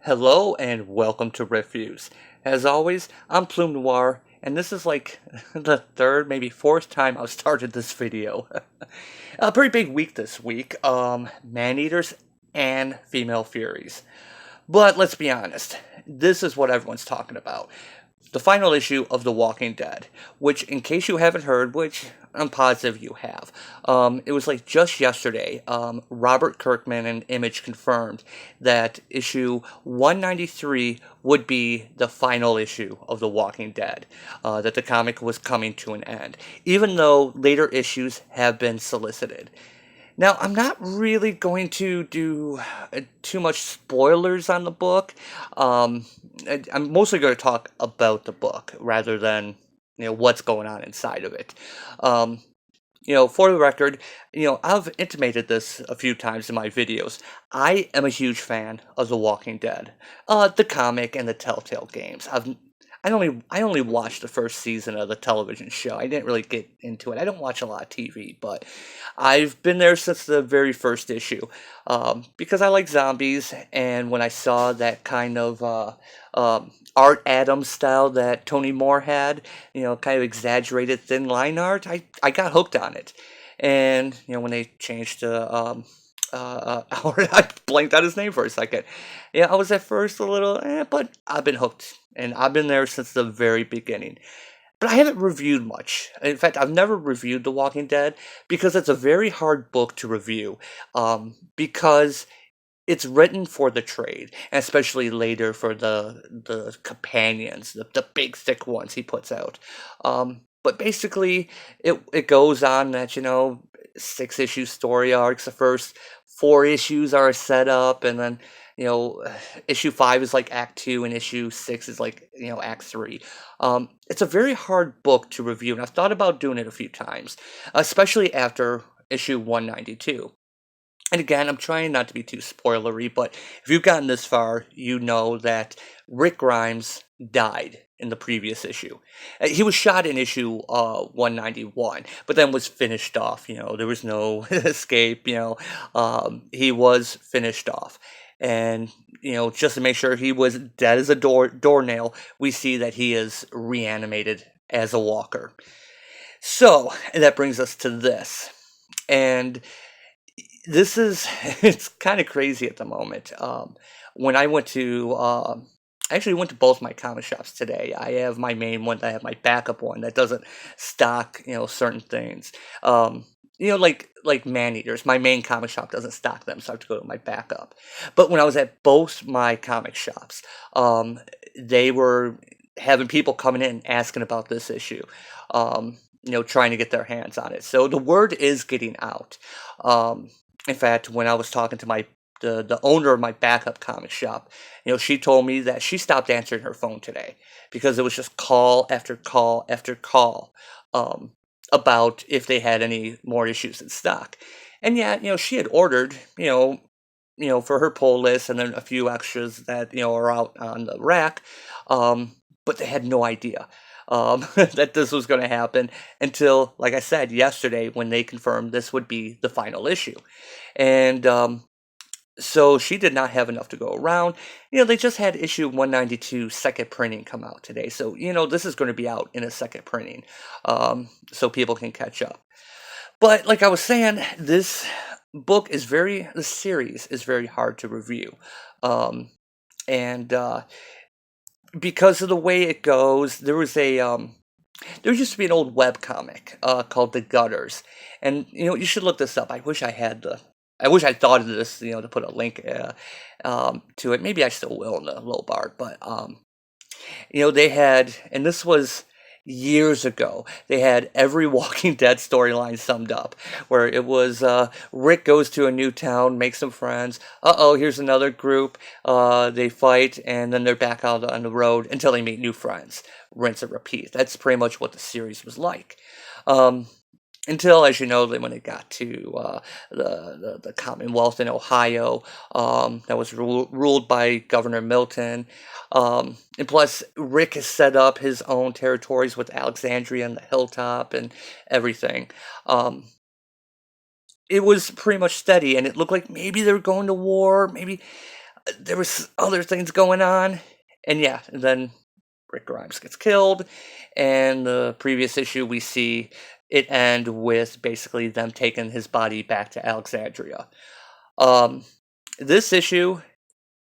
Hello and welcome to Reviews. As always, I'm Plume Noir, and this is like the third, maybe fourth time I've started this video. A pretty big week this week, man-eaters and female furies. But let's be honest, this is what everyone's talking about. The final issue of The Walking Dead, which, in case you haven't heard, which I'm positive you have, it was like just yesterday, Robert Kirkman and Image confirmed that issue 193 would be the final issue of The Walking Dead, that the comic was coming to an end, even though later issues have been solicited. Now, I'm not really going to do too much spoilers on the book. I'm mostly going to talk about the book rather than what's going on inside of it. Um, for the record, I've intimated this a few times in my videos. I am a huge fan of The Walking Dead, the comic and the Telltale games. I only watched the first season of the television show. I didn't really get into it. I don't watch a lot of TV, but I've been there since the very first issue, because I like zombies. And when I saw that kind of Art Adams style that Tony Moore had, kind of exaggerated thin line art, I got hooked on it. And when they changed to I blanked out his name for a second. Yeah, I was at first a little, but I've been hooked, and I've been there since the very beginning. But I haven't reviewed much. In fact, I've never reviewed The Walking Dead because it's a very hard book to review, because it's written for the trade, and especially later for the companions, the big thick ones he puts out. But basically, it goes on that 6 issue story arcs. The first 4 issues are a setup, and then issue 5 is like Act 2, and issue 6 is like Act 3. It's a very hard book to review, and I've thought about doing it a few times, especially after issue 192. And again, I'm trying not to be too spoilery, but if you've gotten this far, you know that Rick Grimes died in the previous issue. He was shot in issue 191, but then was finished off. There was no escape. He was finished off. And, just to make sure he was dead as a doornail, we see that he is reanimated as a walker. So, and that brings us to this. And this is, it's kind of crazy at the moment. When I went to, I actually went to both my comic shops today. I have my main one, I have my backup one that doesn't stock, certain things. Like man-eaters. My main comic shop doesn't stock them, so I have to go to my backup. But when I was at both my comic shops, they were having people coming in asking about this issue. Trying to get their hands on it. So the word is getting out. In fact, when I was talking to the owner of my backup comic shop, she told me that she stopped answering her phone today because it was just call after call after call, about if they had any more issues in stock. And yeah, she had ordered, for her pull list, and then a few extras that are out on the rack, but they had no idea that this was going to happen until, like I said, yesterday when they confirmed this would be the final issue. And so she did not have enough to go around. They just had issue 192 second printing come out today. So, this is going to be out in a second printing, so people can catch up. But like I was saying, this series is very hard to review. And because of the way it goes, there used to be an old web comic called The Gutters, and you should look this up. I wish I thought of this, to put a link to it. Maybe I still will in the low bar, but they had, and this was years ago, they had every Walking Dead storyline summed up, where it was Rick goes to a new town, makes some friends. Here's another group. They fight, and then they're back out on the road until they meet new friends. Rinse and repeat. That's pretty much what the series was like. Until, as you know, when it got to the Commonwealth in Ohio, that was ruled by Governor Milton. And plus, Rick has set up his own territories with Alexandria and the Hilltop and everything. It was pretty much steady, and it looked like maybe they were going to war, maybe. there was other things going on, and yeah, and then Rick Grimes gets killed, and the previous issue we see it end with basically them taking his body back to Alexandria. Um, this issue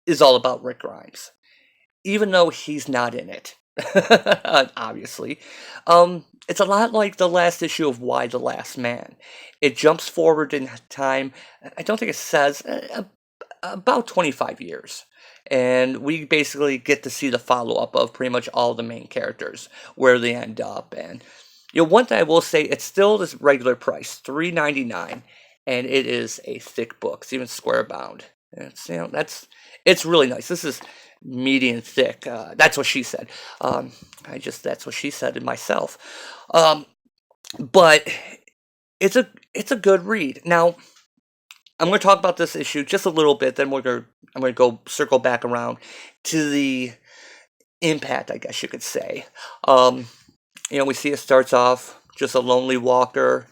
is all about Rick Grimes, even though he's not in it. Obviously, it's a lot like the last issue of Why the Last Man. It jumps forward in time. I don't think it says about 25 years. And we basically get to see the follow up of pretty much all the main characters, where they end up. And one thing I will say, it's still this regular price, $3.99, and it is a thick book. It's even square bound. It's it's really nice. This is medium thick. That's what she said. That's what she said in myself. But it's a good read. Now, I'm going to talk about this issue just a little bit, then I'm going to go circle back around to the impact, I guess you could say. We see it starts off just a lonely walker,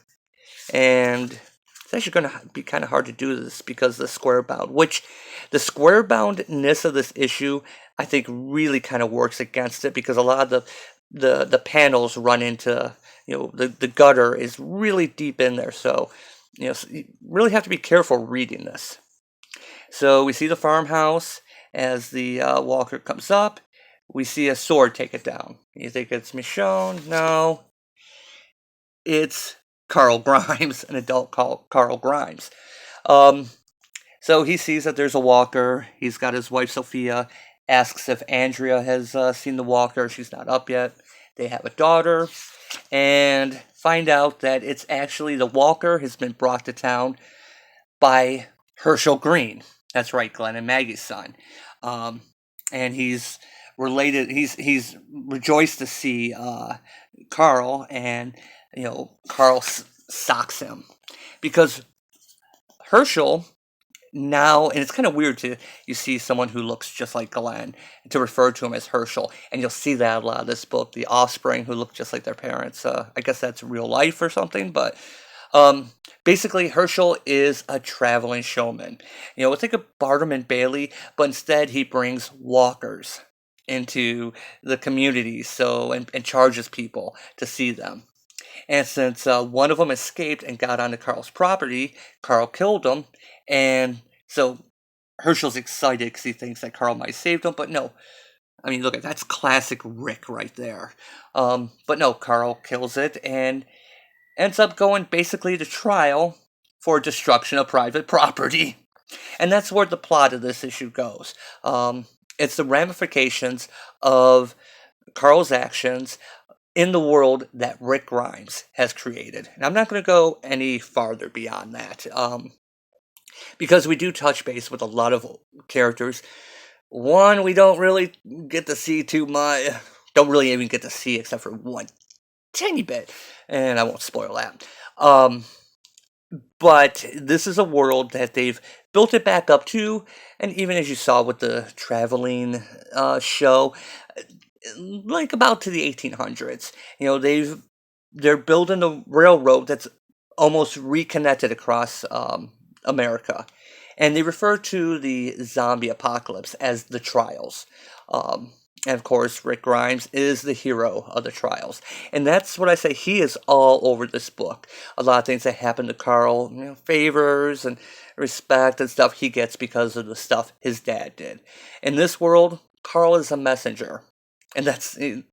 and it's actually going to be kind of hard to do this because of the square bound, which the square boundness of this issue, I think, really kind of works against it, because a lot of the panels run into, the gutter is really deep in there, so so you really have to be careful reading this. So we see the farmhouse as the walker comes up. We see a sword take it down. You think it's Michonne? No. It's Carl Grimes, an adult Carl Grimes. So he sees that there's a walker. He's got his wife Sophia, asks if Andrea has seen the walker. She's not up yet. They have a daughter, and find out that it's actually the walker has been brought to town by Herschel Green. That's right, Glenn and Maggie's son. And he's related. He's rejoiced to see Carl, and Carl socks him because Herschel now, and it's kind of weird you see someone who looks just like Glenn to refer to him as Herschel, and you'll see that a lot of this book, the offspring who look just like their parents. I guess that's real life or something, but basically Herschel is a traveling showman. It's like a Barnum and Bailey, but instead he brings walkers into the community, and charges people to see them. And since one of them escaped and got onto Carl's property, Carl killed him. And so Herschel's excited because he thinks that Carl might have saved him. But no. I mean, look, that's classic Rick right there. But no, Carl kills it and ends up going basically to trial for destruction of private property. And that's where the plot of this issue goes. It's the ramifications of Carl's actions in the world that Rick Grimes has created. And I'm not going to go any farther beyond that, because we do touch base with a lot of characters. One, we don't really get to see too much, don't really even get to see except for one tiny bit, and I won't spoil that. But this is a world that they've built it back up to, and even as you saw with the traveling show, like about to the 1800s, they're building a railroad that's almost reconnected across America, and they refer to the zombie apocalypse as the Trials. And of course, Rick Grimes is the hero of the Trials, and that's what I say. He is all over this book. A lot of things that happen to Carl, favors and respect and stuff, he gets because of the stuff his dad did. In this world, Carl is a messenger. And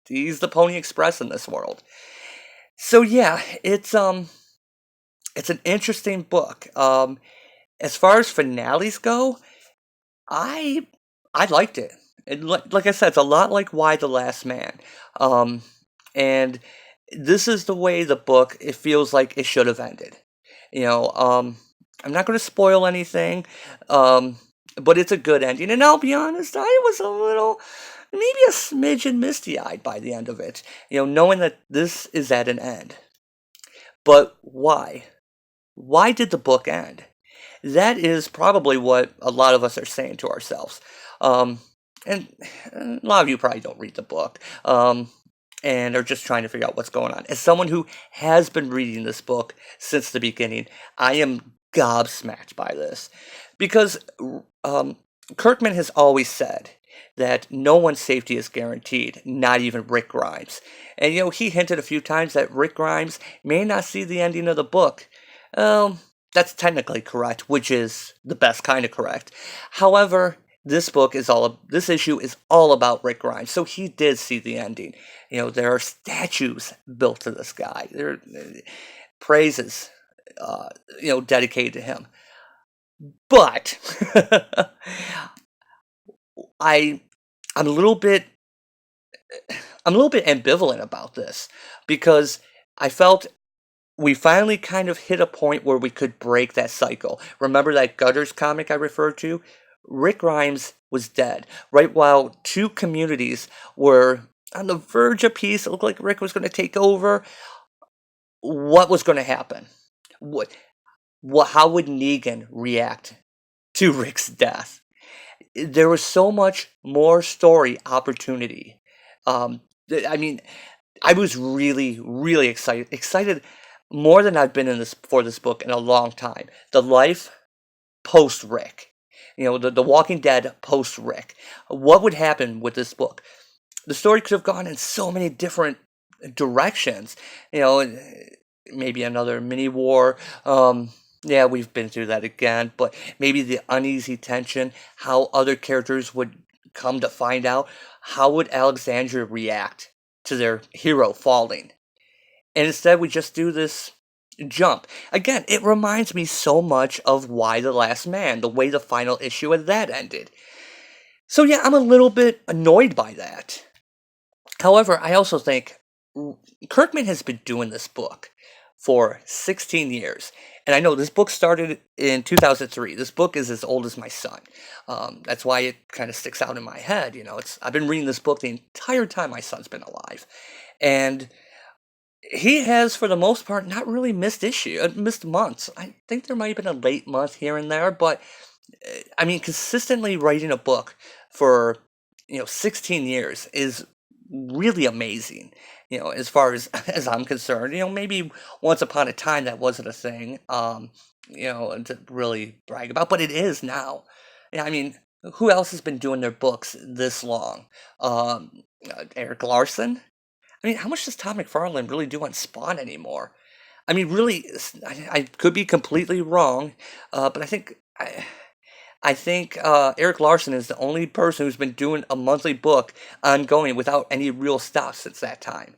he's the Pony Express in this world. So yeah, it's an interesting book. As far as finales go, I liked it. Like I said, it's a lot like Why the Last Man. And this is the way the book, it feels like it should have ended. I'm not going to spoil anything, but it's a good ending. And I'll be honest, I was a little, maybe a smidgen misty-eyed by the end of it, knowing that this is at an end. But why? Why did the book end? That is probably what a lot of us are saying to ourselves. And a lot of you probably don't read the book, and are just trying to figure out what's going on. As someone who has been reading this book since the beginning, I am gobsmacked by this. Because Kirkman has always said that no one's safety is guaranteed, not even Rick Grimes. And he hinted a few times that Rick Grimes may not see the ending of the book. That's technically correct, which is the best kind of correct. However, this issue is all about Rick Grimes, so he did see the ending. There are statues built to this guy. There are praises, dedicated to him. But I I'm a little bit ambivalent about this because I felt we finally kind of hit a point where we could break that cycle. Remember that Gutters comic I referred to? Rick Grimes was dead, right while two communities were on the verge of peace. It looked like Rick was going to take over. What was going to happen? What, how would Negan react to Rick's death? There was so much more story opportunity. I mean, I was really, really excited more than I've been in this for this book in a long time. The life post Rick, the Walking Dead post Rick. What would happen with this book? The story could have gone in so many different directions. Maybe another mini war. Yeah, we've been through that again, but maybe the uneasy tension, how other characters would come to find out, how would Alexandria react to their hero falling? And instead, we just do this jump. Again, it reminds me so much of Why the Last Man, the way the final issue of that ended. So yeah, I'm a little bit annoyed by that. However, I also think Kirkman has been doing this book for 16 years. And I know this book started in 2003. This book is as old as my son. That's why it kind of sticks out in my head. I've been reading this book the entire time my son's been alive. And he has, for the most part, not really missed months. I think there might have been a late month here and there, but I mean, consistently writing a book for 16 years is really amazing. As far as I'm concerned, maybe once upon a time that wasn't a thing, to really brag about, but it is now. I mean, who else has been doing their books this long? Eric Larson. I mean, how much does Todd McFarlane really do on Spawn anymore? I mean, really, I could be completely wrong, but I think Eric Larson is the only person who's been doing a monthly book ongoing without any real stop since that time.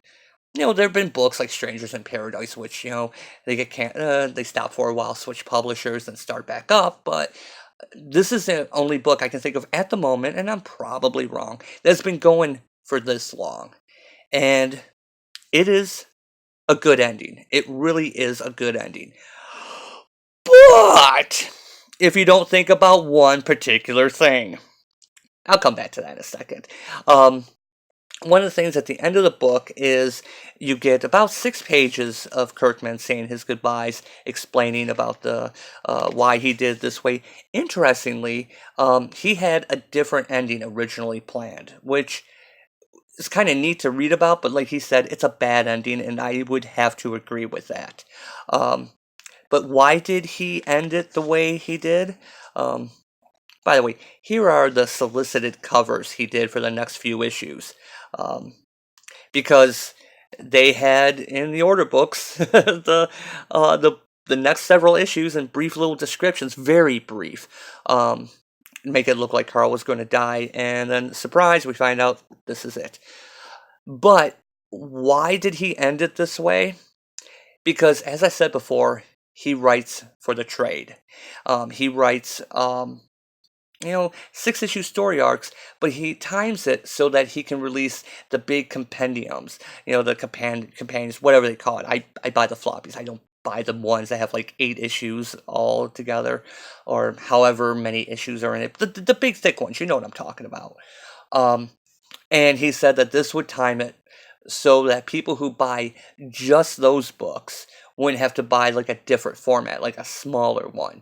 There have been books like Strangers in Paradise, which they stop for a while, switch publishers, and start back up. But this is the only book I can think of at the moment, and I'm probably wrong, that's been going for this long. And it is a good ending. It really is a good ending. But if you don't think about one particular thing, I'll come back to that in a second. One of the things at the end of the book is you get about 6 pages of Kirkman saying his goodbyes, explaining about the why he did this way. Interestingly, he had a different ending originally planned, which is kind of neat to read about, but like he said, it's a bad ending, and I would have to agree with that. But why did he end it the way he did? By the way, here are the solicited covers he did for the next few issues. Because they had in the order books the next several issues and brief little descriptions, very brief, make it look like Carl was going to die, and then surprise, we find out this is it. But why did he end it this way? Because, as I said before, he writes for the trade. He writes 6-issue story arcs, but he times it so that he can release the big compendiums, the companions, whatever they call it. I buy the floppies. I don't buy the ones that have like 8 issues all together, or however many issues are in it. The big thick ones, you know what I'm talking about. And he said that this would time it so that people who buy just those books wouldn't have to buy like a different format, like a smaller one.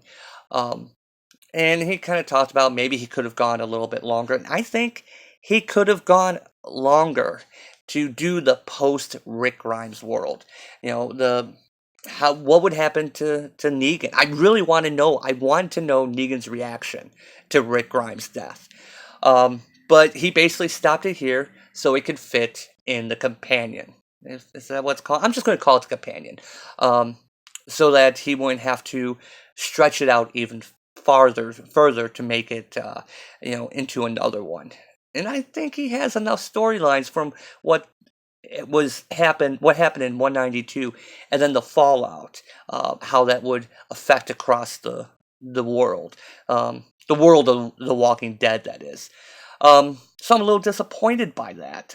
And he kind of talked about maybe he could have gone a little bit longer. And I think he could have gone longer to do the post Rick Grimes world. The what would happen to Negan. I really want to know. I want to know Negan's reaction to Rick Grimes' death. But he basically stopped it here so it could fit in the companion. Is that what's called? I'm just going to call it the companion, um, so that he wouldn't have to stretch it out even further to make it, into another one. And I think he has enough storylines from what what happened in 192, and then the fallout, how that would affect across the world, the world of The Walking Dead, that is. So I'm a little disappointed by that.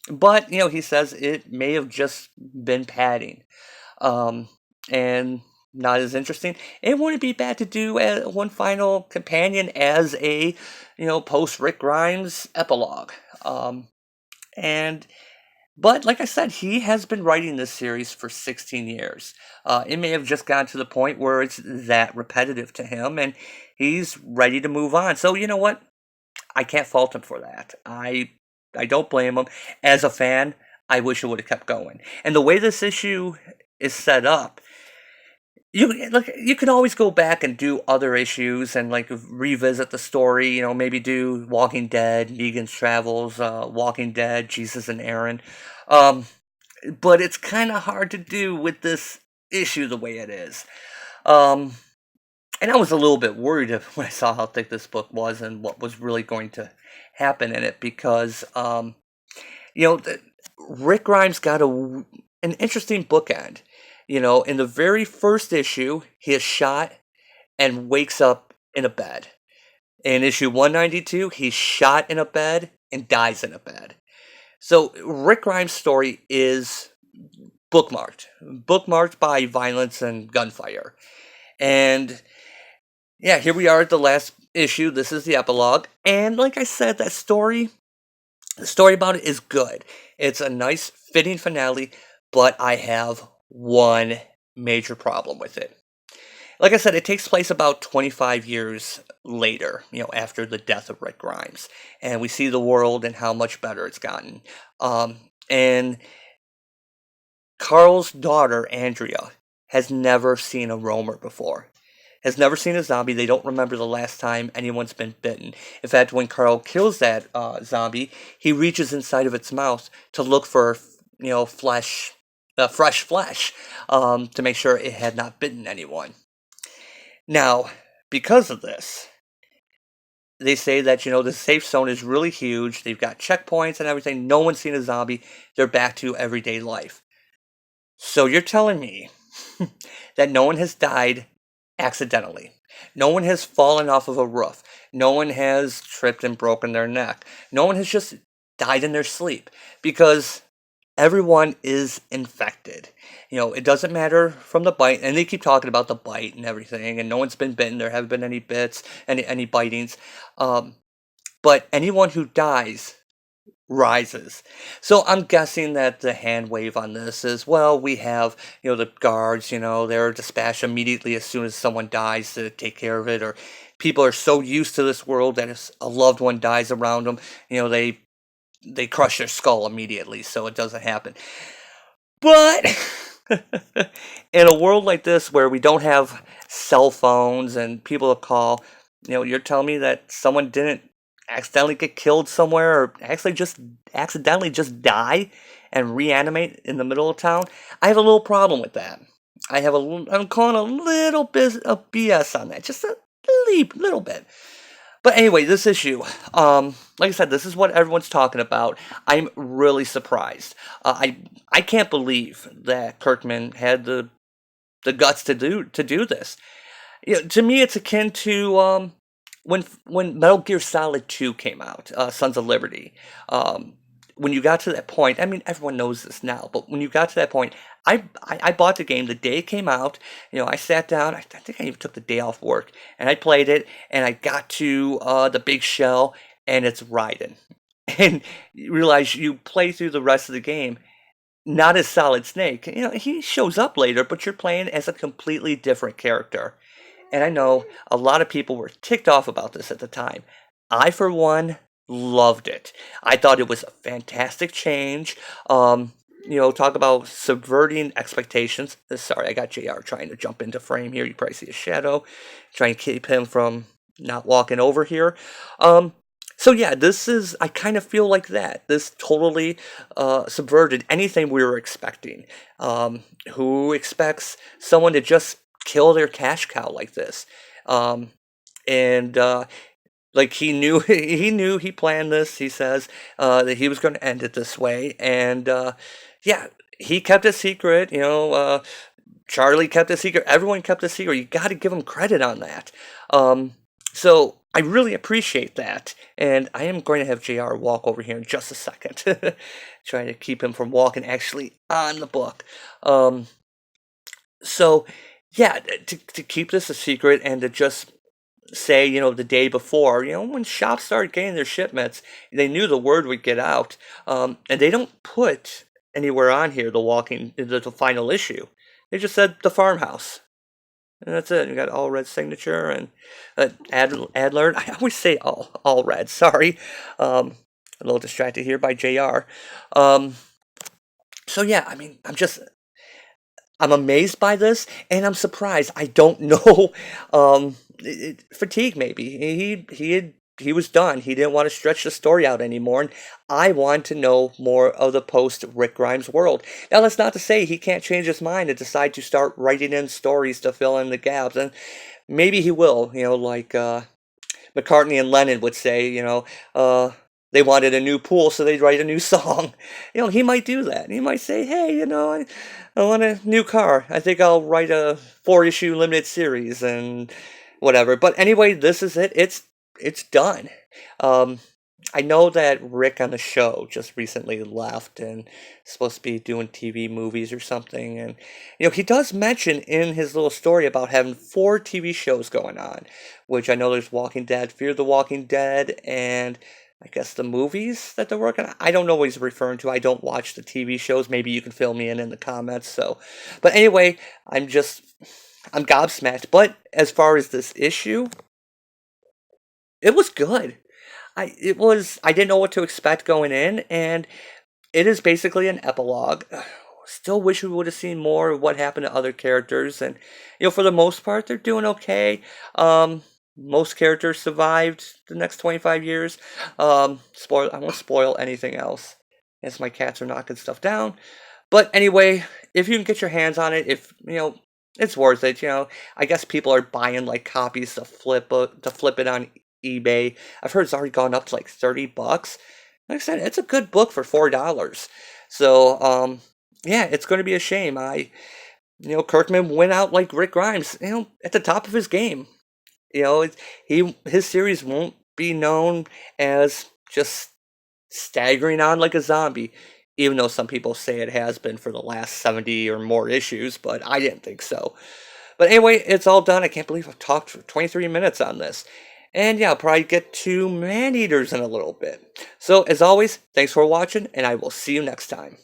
But he says it may have just been padding, um, and not as interesting. It wouldn't be bad to do one final companion as a post Rick Grimes epilogue. And but like I said, he has been writing this series for 16 years. It may have just gotten to the point where it's that repetitive to him, and he's ready to move on. So you know what? I can't fault him for that. I don't blame him. As a fan, I wish it would have kept going. And the way this issue is set up, you can always go back and do other issues and like revisit the story. Maybe do Walking Dead, Negan's Travels, Walking Dead, Jesus and Aaron. Um, but it's kind of hard to do with this issue the way it is. Um, and I was a little bit worried when I saw how thick this book was and what was really going to happen in it, because Rick Grimes got an interesting bookend. In the very first issue, he is shot and wakes up in a bed. In issue 192, he's shot in a bed and dies in a bed. So Rick Grimes' story is bookmarked by violence and gunfire. And yeah, here we are at the last issue. This is the epilogue. And like I said, the story about it is good. It's a nice, fitting finale, but I have one major problem with it. Like I said, it takes place about 25 years later, after the death of Rick Grimes. And we see the world and how much better it's gotten. And Carl's daughter, Andrea, has never seen a roamer before. Has never seen a zombie. They don't remember the last time anyone's been bitten. In fact, when Carl kills that zombie, he reaches inside of its mouth to look for, fresh flesh, to make sure it had not bitten anyone. Now, because of this, they say that, the safe zone is really huge. They've got checkpoints and everything. No one's seen a zombie. They're back to everyday life. So you're telling me that no one has died accidentally. No one has fallen off of a roof. No one has tripped and broken their neck. No one has just died in their sleep, because everyone is infected. It doesn't matter from the bite, and they keep talking about the bite and everything, and no one's been bitten. There haven't been any bits, any bitings. But anyone who dies rises. So I'm guessing that the hand wave on this is, well, we have, the guards, they're dispatched immediately as soon as someone dies to take care of it, or people are so used to this world that if a loved one dies around them, they crush their skull immediately so it doesn't happen. But in a world like this where we don't have cell phones and people to call, you're telling me that someone didn't accidentally get killed somewhere, or actually just accidentally just die and reanimate in the middle of town? I have a little problem with that. I'm calling a little bit of BS on that, just a little bit. But anyway, this issue, like I said, this is what everyone's talking about. I'm really surprised. I can't believe that Kirkman had the guts to do this. To me, it's akin to when Metal Gear Solid 2 came out, Sons of Liberty. When you got to that point, I mean, everyone knows this now, but when you got to that point, I bought the game the day it came out. I sat down, I think I even took the day off work, and I played it, and I got to the big shell, and it's Raiden. And you realize you play through the rest of the game, not as Solid Snake. He shows up later, but you're playing as a completely different character. And I know a lot of people were ticked off about this at the time. I, for one, loved it. I thought it was a fantastic change. talk about subverting expectations. Sorry, I got JR trying to jump into frame here. You probably see a shadow. Trying to keep him from not walking over here. Um, so yeah, I kind of feel like that. This totally subverted anything we were expecting. Who expects someone to just kill their cash cow like this? Um, and like he knew, he planned this. He says that he was going to end it this way, and yeah, he kept it secret. Charlie kept it secret. Everyone kept it secret. You got to give him credit on that. Um, so I really appreciate that, and I am going to have Jr. walk over here in just a second, trying to keep him from walking actually on the book. Um, so yeah, to keep this a secret and to just say, the day before, when shops started getting their shipments, they knew the word would get out. And they don't put anywhere on here the final issue. They just said the farmhouse. And that's it. You got all red signature and Adler. I always say all red. Sorry. A little distracted here by JR. So yeah, I mean, I'm amazed by this, and I'm surprised. I don't know. Fatigue maybe. He was done. He didn't want to stretch the story out anymore, and I want to know more of the post Rick Grimes world. Now, that's not to say he can't change his mind and decide to start writing in stories to fill in the gaps, and maybe he will. Like McCartney and Lennon would say. They wanted a new pool, so they'd write a new song. He might do that. He might say, hey, I want a new car. I think I'll write a 4-issue limited series and whatever. But anyway, this is it. It's done. I know that Rick on the show just recently left and is supposed to be doing TV movies or something. And, he does mention in his little story about having 4 TV shows going on, which I know there's Walking Dead, Fear the Walking Dead, and I guess the movies that they're working on. I don't know what he's referring to. I don't watch the TV shows. Maybe you can fill me in the comments. But anyway, I'm gobsmacked. But as far as this issue, it was good. I didn't know what to expect going in, and it is basically an epilogue. Still wish we would have seen more of what happened to other characters, and for the most part, they're doing okay. Most characters survived the next 25 years. I won't spoil anything else, as my cats are knocking stuff down. But anyway, if you can get your hands on it, it's worth it. I guess people are buying like copies to flip it on eBay. I've heard it's already gone up to like $30. Like I said, it's a good book for $4. So yeah, it's going to be a shame. Kirkman went out like Rick Grimes, at the top of his game. His series won't be known as just staggering on like a zombie, even though some people say it has been for the last 70 or more issues, but I didn't think so. But anyway, it's all done. I can't believe I've talked for 23 minutes on this. And yeah, I'll probably get to Man-Eaters in a little bit. So as always, thanks for watching, and I will see you next time.